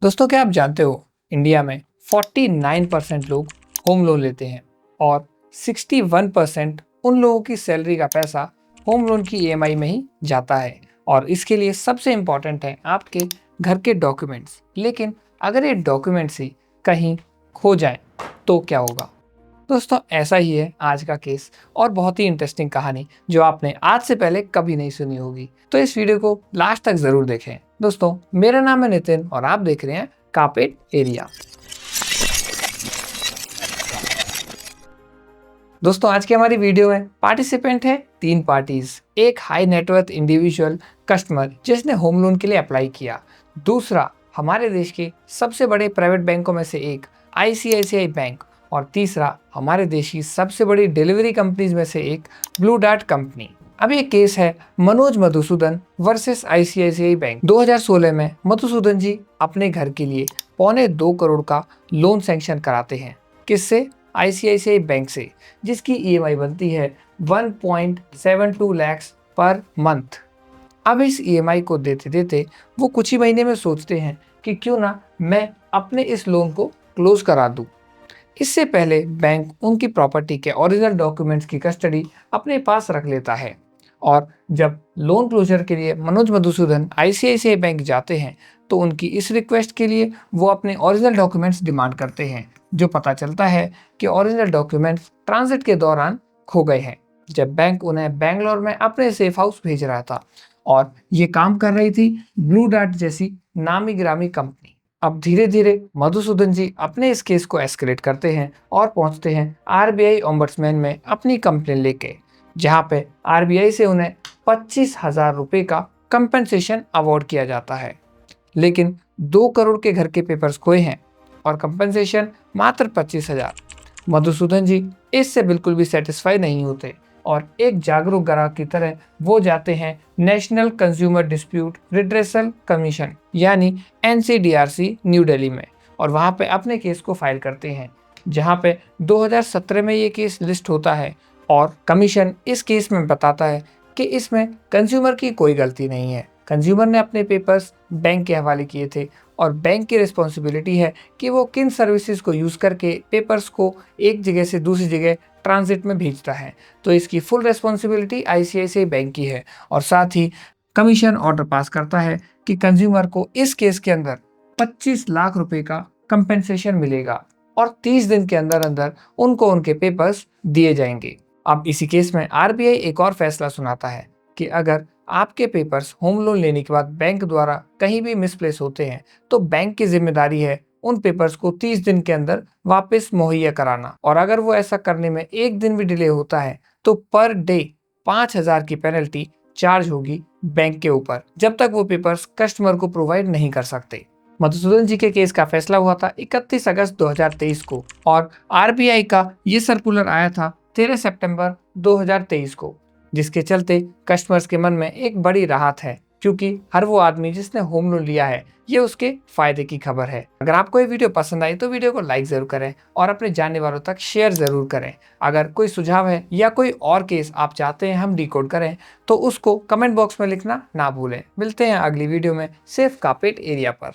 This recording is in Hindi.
दोस्तों, क्या आप जानते हो इंडिया में 49% लोग होम लोन लेते हैं और 61% उन लोगों की सैलरी का पैसा होम लोन की ईएमआई में ही जाता है। और इसके लिए सबसे इम्पोर्टेंट है आपके घर के डॉक्यूमेंट्स। लेकिन अगर ये डॉक्यूमेंट्स ही कहीं खो जाएं तो क्या होगा? दोस्तों, ऐसा ही है आज का केस और बहुत ही इंटरेस्टिंग कहानी जो आपने आज से पहले कभी नहीं सुनी होगी। तो इस वीडियो को लास्ट तक जरूर देखें। दोस्तों, मेरा नाम है नितिन और आप देख रहे हैं कारपेट एरिया। दोस्तों, आज की हमारी वीडियो में पार्टिसिपेंट है 3 पार्टीज। एक हाई नेटवर्थ इंडिविजुअल कस्टमर जिसने होम लोन के लिए अप्लाई किया। दूसरा, हमारे देश के सबसे बड़े प्राइवेट बैंकों में से एक आईसीआईसीआई बैंक। और तीसरा, हमारे देश की सबसे बड़ी डिलीवरी कंपनीज में से एक ब्लू डार्ट कंपनी। अब ये केस है Manoj Madhusudan versus ICICI bank. 2016 में मधुसूदन जी अपने घर के लिए 2.25 करोड़ का लोन सैंक्शन कराते हैं। किससे? आईसीआईसीआई बैंक से, जिसकी ईएमआई बनती है 1.72 लाख पर मंथ। अब इस ईएमआई को देते देते वो कुछ ही महीने में सोचते हैं कि क्यों ना मैं अपने इस लोन को क्लोज करा दूं। इससे पहले बैंक उनकी प्रॉपर्टी के ओरिजिनल डॉक्यूमेंट्स की कस्टडी अपने पास रख लेता है। और जब लोन क्लोजर के लिए मनोज मधुसूदन आईसीआईसीआई बैंक जाते हैं तो उनकी इस रिक्वेस्ट के लिए वो अपने ओरिजिनल डॉक्यूमेंट्स डिमांड करते हैं। जो पता चलता है कि ओरिजिनल डॉक्यूमेंट्स ट्रांजिट के दौरान खो गए हैं, जब बैंक उन्हें बैंगलोर में अपने सेफ हाउस भेज रहा था। और ये काम कर रही थी ब्लू डार्ट जैसी नामी गिरामी कंपनी। अब धीरे धीरे मधुसूदन जी अपने इस केस को एस्केलेट करते हैं और पहुंचते हैं आरबीआई ओम्बड्समैन में अपनी कंप्लेन लेके, जहां पे आरबीआई से उन्हें 25,000 रुपए का कंपनसेशन अवार्ड किया जाता है। लेकिन 2 करोड़ के घर के पेपर्स खोए हैं और कंपनसेशन मात्र 25,000। मधुसूदन जी इससे बिल्कुल भी सेटिस्फाई नहीं होते और एक जागरूक ग्राहक की तरह वो जाते हैं national consumer dispute redressal commission यानी एनसीडीआरसी न्यू दिल्ली में, और वहां पे अपने केस को फाइल करते हैं। जहां पे 2017 में ये केस लिस्ट होता है और कमीशन इस केस में बताता है कि इसमें कंज्यूमर की कोई गलती नहीं है। कंज्यूमर ने अपने पेपर्स बैंक के हवाले किए थे और बैंक की रिस्पॉन्सिबिलिटी है कि वो किन सर्विसेज को यूज़ करके पेपर्स को एक जगह से दूसरी जगह ट्रांजिट में भेजता है। तो इसकी फुल रिस्पॉन्सिबिलिटी आईसीआईसीआई बैंक की है। और साथ ही कमीशन ऑर्डर पास करता है कि कंज्यूमर को इस केस के अंदर 25 लाख रुपए का कंपेंसेशन मिलेगा और 30 दिन के अंदर अंदर उनको उनके पेपर्स दिए जाएंगे। अब इसी केस में आरबीआई एक और फैसला सुनाता है कि अगर आपके पेपर्स होम लोन लेने के बाद बैंक द्वारा कहीं भी मिसप्लेस होते हैं तो बैंक की जिम्मेदारी है उन पेपर्स को 30 दिन के अंदर वापस मुहैया कराना। और अगर वो ऐसा करने में एक दिन भी डिले होता है तो पर डे 5,000 की पेनल्टी चार्ज होगी बैंक के ऊपर, जब तक वो पेपर्स कस्टमर को प्रोवाइड नहीं कर सकते। मधुसूदन जी के केस का फैसला हुआ था 31 अगस्त 2023 को और आरबीआई का ये सर्कुलर आया था 13 सितंबर 2023 को, जिसके चलते कस्टमर्स के मन में एक बड़ी राहत है, क्योंकि हर वो आदमी जिसने होम लोन लिया है ये उसके फायदे की खबर है। अगर आपको ये वीडियो पसंद आई तो वीडियो को लाइक जरूर करें और अपने जानने वालों तक शेयर जरूर करें। अगर कोई सुझाव है या कोई और केस आप चाहते हैं हम डिकोड करें तो उसको कमेंट बॉक्स में लिखना ना भूलें। मिलते हैं अगली वीडियो में सिर्फ कारपेट एरिया पर।